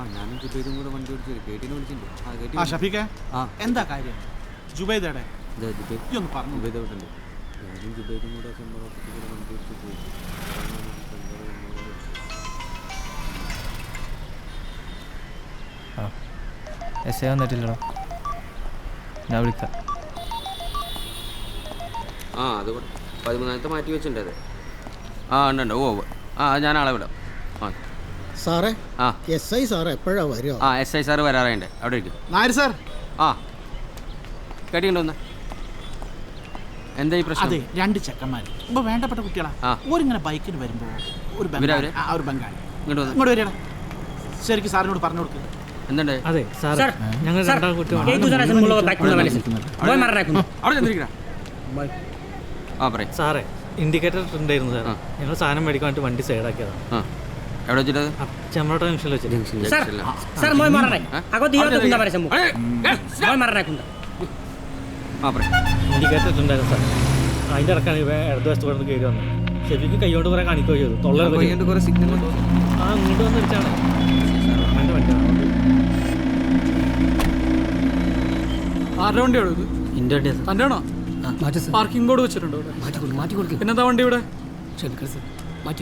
ഞാനും ജുബൈദും കൂടെ വണ്ടി ഓടിച്ചു കേട്ടിനെ വിളിച്ചിട്ടുണ്ട്. ഷഫീഖേ, എന്താ കാര്യം? ജുബൈദയുടെ ഒന്ന് പറഞ്ഞു. ജുബൈദ് അവിടെ ഉണ്ട്. ഞാനും ജുബൈദും കൂടെ ചെമ്പറോട്ടത്തിൽ കൂടെ വണ്ടി ഓടിച്ച് പോയി. എസ് ഐ വന്നിട്ടില്ലല്ലോ, ഞാൻ വിളിക്കാം. അത് 13ാമത്തെ മാറ്റി വെച്ചിട്ടുണ്ട്. അതെ ഉണ്ട്. ഞാൻ ആളെ വിടാം. സാറേ, എസ് ഐ സാർ എപ്പോഴാ വരിക? എസ് ഐ സാറ് വരാറായിട്ട് അവിടെ ഇരിക്കും. നായർ സാർ, കേട്ടിട്ടുണ്ടോ? എന്താ ഈ പ്രശ്നം? അതെ, 2 ചെക്കന്മാർ ഇപ്പൊ വേണ്ടപ്പെട്ട കുട്ടികളാ. ഒരിങ്ങനെ ബൈക്കിന് വരുമ്പോ ഒരു ബംഗാളി ഇങ്ങോട്ട് വരികയാണ്. ശരിക്കും സാറിനോട് പറഞ്ഞു കൊടുക്കുക. എന്തുണ്ട്? അതെ സാർ, ഞങ്ങൾ സാറേ ഇൻഡിക്കേറ്റർ ഉണ്ടായിരുന്നു സാർ. ഞങ്ങൾ സാധനം മേടിക്കാൻ വേണ്ടി വണ്ടി സൈഡാക്കിയതാണ്. എവിടെ വെച്ചിട്ടത്? ചെമ്മറോട്ട ജംഗ്ഷനിൽ വെച്ചിട്ട്. ഇൻഡിക്കേറ്റർ ഉണ്ടായിരുന്നു സാർ. അതിൻ്റെ ഇടക്കാണ് ഇടതുവശത്ത് കൊണ്ട് കയറി വന്നത്. ഷെഫിക്ക് കൈകൊണ്ട് കുറെ കാണിക്കുകയോ ചെയ്തു. തൊള്ളയിൽ കുറെ സിഗ്നൽ ഇങ്ങോട്ട് വന്ന് വെച്ചാണ് എൻ്റെ വണ്ടിയാണ്. ആരുടെ വണ്ടിയാണോ ഇത്? എൻ്റെ വണ്ടിയാണ്. തൻ്റെ ആണോ? പാർക്കിംഗ് ബോർഡ് വെച്ചിട്ടുണ്ടോ? പിന്നെന്താ വണ്ടി ഇവിടെ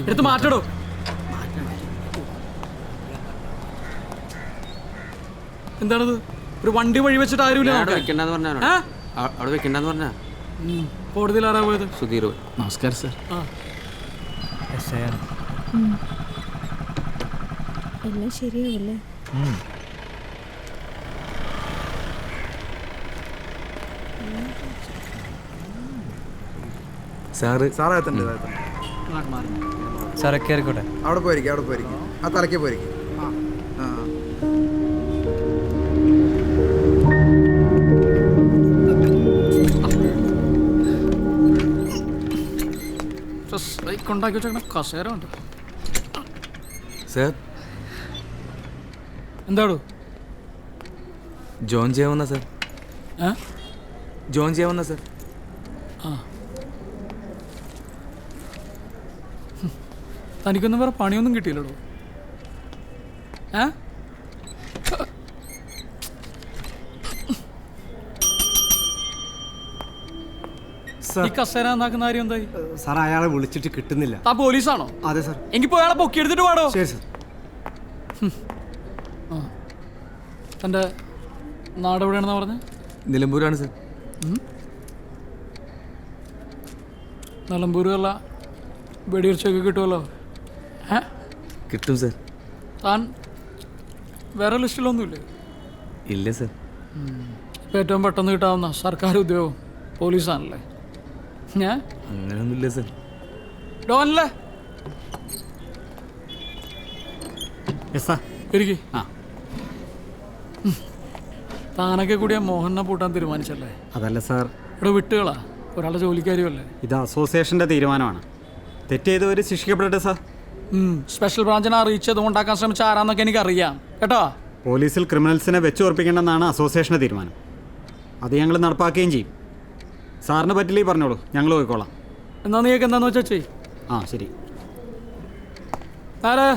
എടുത്ത് മാറ്റടോ. എന്താണത്? ഒരു വണ്ടി വഴി വെച്ചിട്ട് ആരുമില്ല. അവിടെ വെക്കണ്ടെന്ന് പറഞ്ഞാ കോടതിയിൽ ആരാ പോയത്? സുധീർ. നമസ്കാരം സാർ. എസ് ഐ ആണ്. എല്ലാം ശരിയാവില്ലേ? സാറേ കയറിക്കോട്ടെ. അവിടെ പോയിരിക്കും. ആ തലയ്ക്ക് പോയിരിക്കും. കൊണ്ടാക്കി വെച്ചേക്കണ കസേര ഉണ്ട്. സാർ, എന്താടോ? ജോയിൻ ചെയ്യാവുന്ന സാർ. ജോയിൻ ചെയ്യാവുന്ന സാർ. തനിക്കൊന്നും വേറെ പണിയൊന്നും കിട്ടിയില്ലടോ. ഈ കസേര എന്താക്കുന്ന കാര്യം എന്തായി? സാർ, അയാളെ വിളിച്ചിട്ട് കിട്ടുന്നില്ല. ആ പോലീസാണോ? അതെ സാർ. എങ്കിൽ പോയി അയാളെ പൊക്കി എടുത്തിട്ട് പാടോ. ശരി സാർ. തൻ്റെ നാട് എവിടെയാണെന്നാ പറഞ്ഞത്? നിലമ്പൂരാണ് സാർ. നിലമ്പൂരല്ല, വെടിയിറച്ചൊക്കെ കിട്ടുമല്ലോ. കിട്ടും സാർ. താൻ വേറെ ലിസ്റ്റിലൊന്നുമില്ലേ? ഇല്ല സാർ. ഇപ്പം ഏറ്റവും പെട്ടെന്ന് കിട്ടാവുന്ന സർക്കാർ ഉദ്യോഗം പോലീസാണല്ലേ? ഞാൻ അങ്ങനെയൊന്നുമില്ല സാർ. ഡോനല്ലേ ഇരിക്കി. താനൊക്കെ കൂടിയാ മോഹനെ പൂട്ടാൻ തീരുമാനിച്ചല്ലേ? അതല്ല സാർ, ഇവിടെ വിട്ടുകളാ, ഒരാളുടെ ജോലിക്കാരിയല്ലേ? ഇത് അസോസിയേഷൻ്റെ തീരുമാനമാണ്. തെറ്റ് ചെയ്തവർ ശിക്ഷിക്കപ്പെടട്ടെ സാർ. സ്പെഷ്യൽ ബ്രാഞ്ചിനെ അറിയിച്ചത് ഉണ്ടാക്കാൻ ശ്രമിച്ച ആരാന്നൊക്കെ എനിക്കറിയാം കേട്ടോ. പോലീസിൽ ക്രിമിനൽസിനെ വെച്ചുറപ്പിക്കേണ്ടെന്നാണ് അസോസിയേഷൻ്റെ തീരുമാനം. അത് ഞങ്ങൾ നടപ്പാക്കുകയും ചെയ്യും. സാറിന് പറ്റില്ലേ പറഞ്ഞോളൂ, ഞങ്ങൾ പോയിക്കോളാം. എന്നാ നീയൊക്കെ എന്താന്ന് വെച്ചാ ചെയ്. ശരി. നായരെ,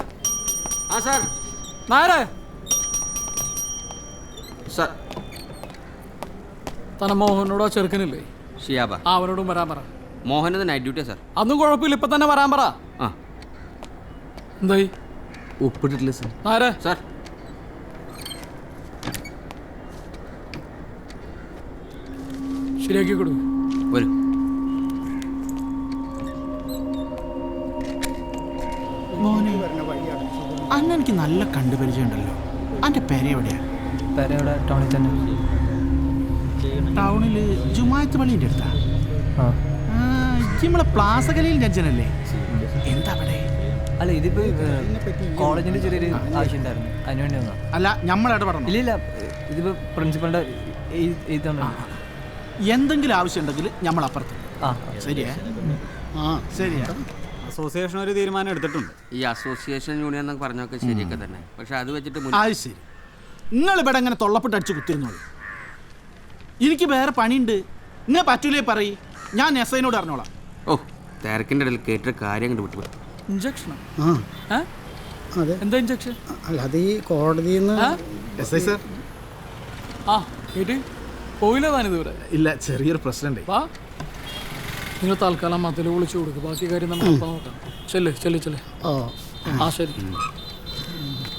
സാർ. നായരെ, സാർ, തന്നെ മോഹനോടോ ചെറുക്കനില്ലേ ഷിയാബ? അവനോടും വരാൻ പറ. മോഹനത് നൈറ്റ് ഡ്യൂട്ടിയാ സാർ. അതൊന്നും കുഴപ്പമില്ല, ഇപ്പൊ തന്നെ വരാൻ പറ. എന്തായി? ഒപ്പിട്ടിട്ടില്ല സാർ. നായരെ, സാർ, ശരിയാക്കി കൊടുക്കും. വരൂ. മോനെ, അന്ന് എനിക്ക് നല്ല കണ്ടുപരിചയം ഉണ്ടല്ലോ. അന്റെ പേര് എവിടെയാ? ഇവിടെ ടൗണിൽ തന്നെ. ടൗണില് ജുമായത്ത് പള്ളിന്റെ അടുത്താ? നമ്മളെ പ്ലാസ കലയിൽ ജഡ്ജനല്ലേ? എന്താ അവിടെ? അല്ല, ഇതിപ്പോ കോളേജിന്റെ ചെറിയൊരു ആവശ്യം ഉണ്ടായിരുന്നു, അതിനുവേണ്ടി വന്നോ. അല്ല, നമ്മൾ ഇടപെടണം. ഇല്ല, ഇതിപ്പോ പ്രിൻസിപ്പളിന്റെ എന്തെങ്കിലും ആവശ്യം ഉണ്ടെങ്കിൽ നമ്മൾ അപ്പുറത്ത്. ശരിയാ? ശരിയാ. അസോസിയേഷൻ ഒരു തീരുമാനം എടുത്തിട്ടുണ്ട്. ഈ അസോസിയേഷൻ യൂണിയൻ എന്നൊക്കെ പറഞ്ഞൊക്കെ ശരിയൊക്കെ തന്നെ, പക്ഷെ അത് വെച്ചിട്ട് അത് ശരി. നിങ്ങൾ ഇവിടെ ഇങ്ങനെ തൊള്ളപ്പെട്ട് അടിച്ച് കുത്തിരുന്നോളൂ. എനിക്ക് വേറെ പണിയുണ്ട്. നിങ്ങൾ പറ്റൂലേ പറയ്, ഞാൻ എസ് ഐനോട് അറിഞ്ഞോളാം. തിരക്കിൻ്റെ ഇടയിൽ കേട്ട കാര്യം കണ്ട് വിട്ടു. ഇഞ്ചക്ഷനോ? അതെ. എന്താ ഇഞ്ചക്ഷൻ? അല്ല അത് ഈ കോടതിയിൽ നിന്ന് SI സാർ. ആ കേട്ട് പോയില്ല താനിതുവരെ? ഇല്ല, ചെറിയൊരു പ്രശ്നമുണ്ട്. വാ, നിങ്ങൾ തൽക്കാലം മതിൽ വിളിച്ചു കൊടുക്കും, ബാക്കി കാര്യം നമ്മൾ അപ്പം നോക്കാം. ചെല്ല് ചെല്ല് ചെല്ല്. ഓ ആ ശരി,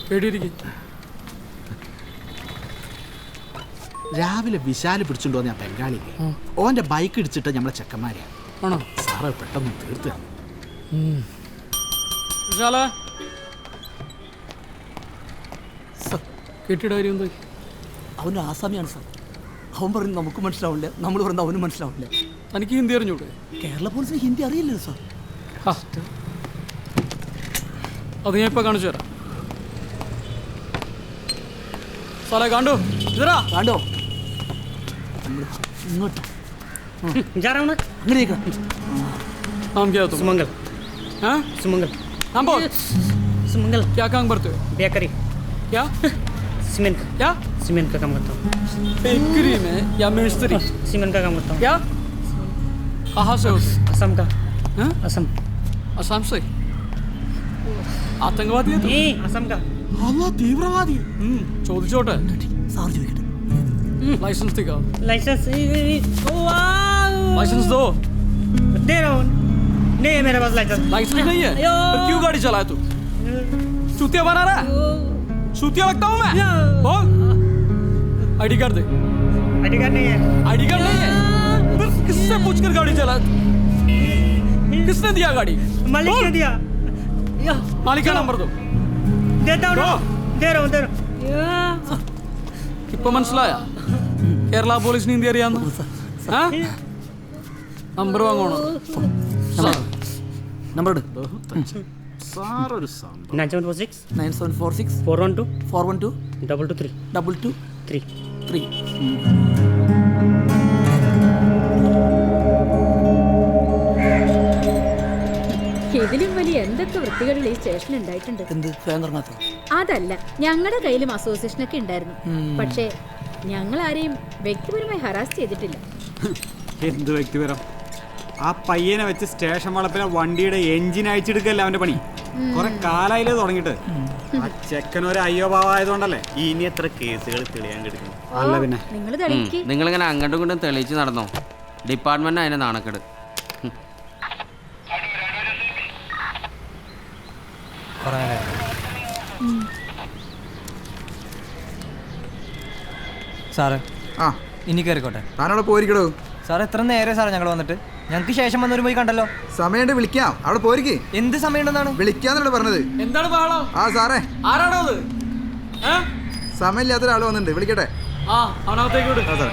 കേട്ടിരിക്കും. രാവിലെ വിശാല് പിടിച്ചുകൊണ്ട് വന്ന ബംഗാളിക്ക് ഓന്റെ ബൈക്ക് ഇടിച്ചിട്ട് നമ്മളെ ചെക്കന്മാരെയാണ്. ആണോ? സാറ് പെട്ടെന്ന് തീർത്ത് വിശാല കേട്ടിയുടെ കാര്യം എന്തായി? അവന് ആസാമിയാണ് സാർ. അവൻ പറയുന്നത് നമുക്ക് മനസ്സിലാവില്ല, നമ്മൾ പറയുന്നത് അവനും മനസ്സിലാവില്ല. തനിക്ക് ഹിന്ദി അറിഞ്ഞൂടെ? കേരള പോലീസിന് ഹിന്ദി അറിയില്ലല്ലോ സാർ. അത് ഞാൻ ഇപ്പം കാണിച്ചു തരാം. സാറേ കണ്ടു ഇതറാ കണ്ടോ? ഇങ്ങോട്ട് അങ്ങനെ नाम क्या है तुम? सुमंगल. हाँ सुमंगल. नाम बोल. सुमंगल. क्या काम करते हो? बेकरी. क्या? सीमेंट. क्या? सीमेंट का काम करता हूँ. बेकरी में या मिस्त्री? सीमेंट का काम करता हूँ. क्या? कहाँ से हो? असम का. हाँ? असम. असम से? आतंकवादी है तुम? असम का. अल्लाह तीव्रवादी. ചോദിച്ചോട്ടെ. സാർ ചോദിക്കട്ടെ. लाइसेंस दिखाओ. लाइसेंस. लाइसेंस दो. दे रहा हूँ. नहीं है मेरे पास लाइसेंस. लाइसेंस नहीं है? फिर क्यों गाड़ी चलाया तू? चूतिया बना रहा है? चूतिया लगता हूँ मैं? बोल. आईडी कार्ड दे. आईडी कार्ड नहीं है. आईडी कार्ड नहीं है? फिर किससे पूछकर गाड़ी चलाया? किसने दिया गाड़ी? मालिक ने दिया. मालिक का नंबर दो. देता हूँ. दे रहा हूँ. ഇപ്പൊ മനസ്സിലായ കേരള പോലീസിന് ഹിന്ദി അറിയാന്ന്? നമ്പർ വാങ്ങണം. നമ്പർ സാറൊരു സംഭവം. 9746 9746 412 412 223 223 3. 3 ഇതിലും വലിയ എന്തൊക്കെ വൃത്തികളിൽ ഈ സ്റ്റേഷൻ ഉണ്ടായിട്ടുണ്ട്. എന്ത് ഫാൻ കറങ്ങാത്ത? അതല്ല, ഞങ്ങളുടെ കയ്യിലും അസോസിയേഷനൊക്കെ ഉണ്ടായിരുന്നു. പക്ഷേ ഞങ്ങൾ ആരെയും വ്യക്തിപരമായി ഹറാസ് ചെയ്തിട്ടില്ല. എന്ത് വ്യക്തിപരം? ആ പയ്യനെ വെച്ച് സ്റ്റേഷൻ വളപ്പിലെ വണ്ടിയുടെ എഞ്ചിൻ അയച്ചെടുക്കല്ല അവന്റെ പണി. കുറെ കാലായില്ലേ തുടങ്ങിയിട്ട്. ആ ചെക്കനൊരു അയ്യോഭാവായതുകൊണ്ടല്ലേ ഇനി എത്ര കേസുകൾ തെളിയാൻ കിടക്കുന്നു. അല്ല പിന്നെ നിങ്ങൾ തെളിയിക്ക്. നിങ്ങളിങ്ങനെ അങ്ങോട്ടും ഇങ്ങോട്ടും തെളിയിച്ച് നടന്നോ? ഡിപ്പാർട്ട്മെന്റ് അതിനെ നാണക്കേട്. സാറേ ആ ഇനി കയറിക്കോട്ടെ. താനവിടെ പോയിരിക്കടോ. സാർ എത്ര നേരെ സാറേ ഞങ്ങൾ വന്നിട്ട്? ഞങ്ങൾക്ക് ശേഷം വന്നൊരു പോയി കണ്ടല്ലോ. സമയമുണ്ട്, വിളിക്കാം. അവിടെ പോയിരിക്കേ. എന്ത് സമയമുണ്ടെന്നാണ് വിളിക്കാന്നാണ് പറഞ്ഞത്. എന്താണ് ബഹളം? ആ സാറേ, ആരാണോ അത്? സമയമില്ലാത്തൊരാൾ വന്നിട്ടുണ്ട്, വിളിക്കട്ടെ. ആ അവനകത്തേക്ക് വിട്. ആ സാറേ.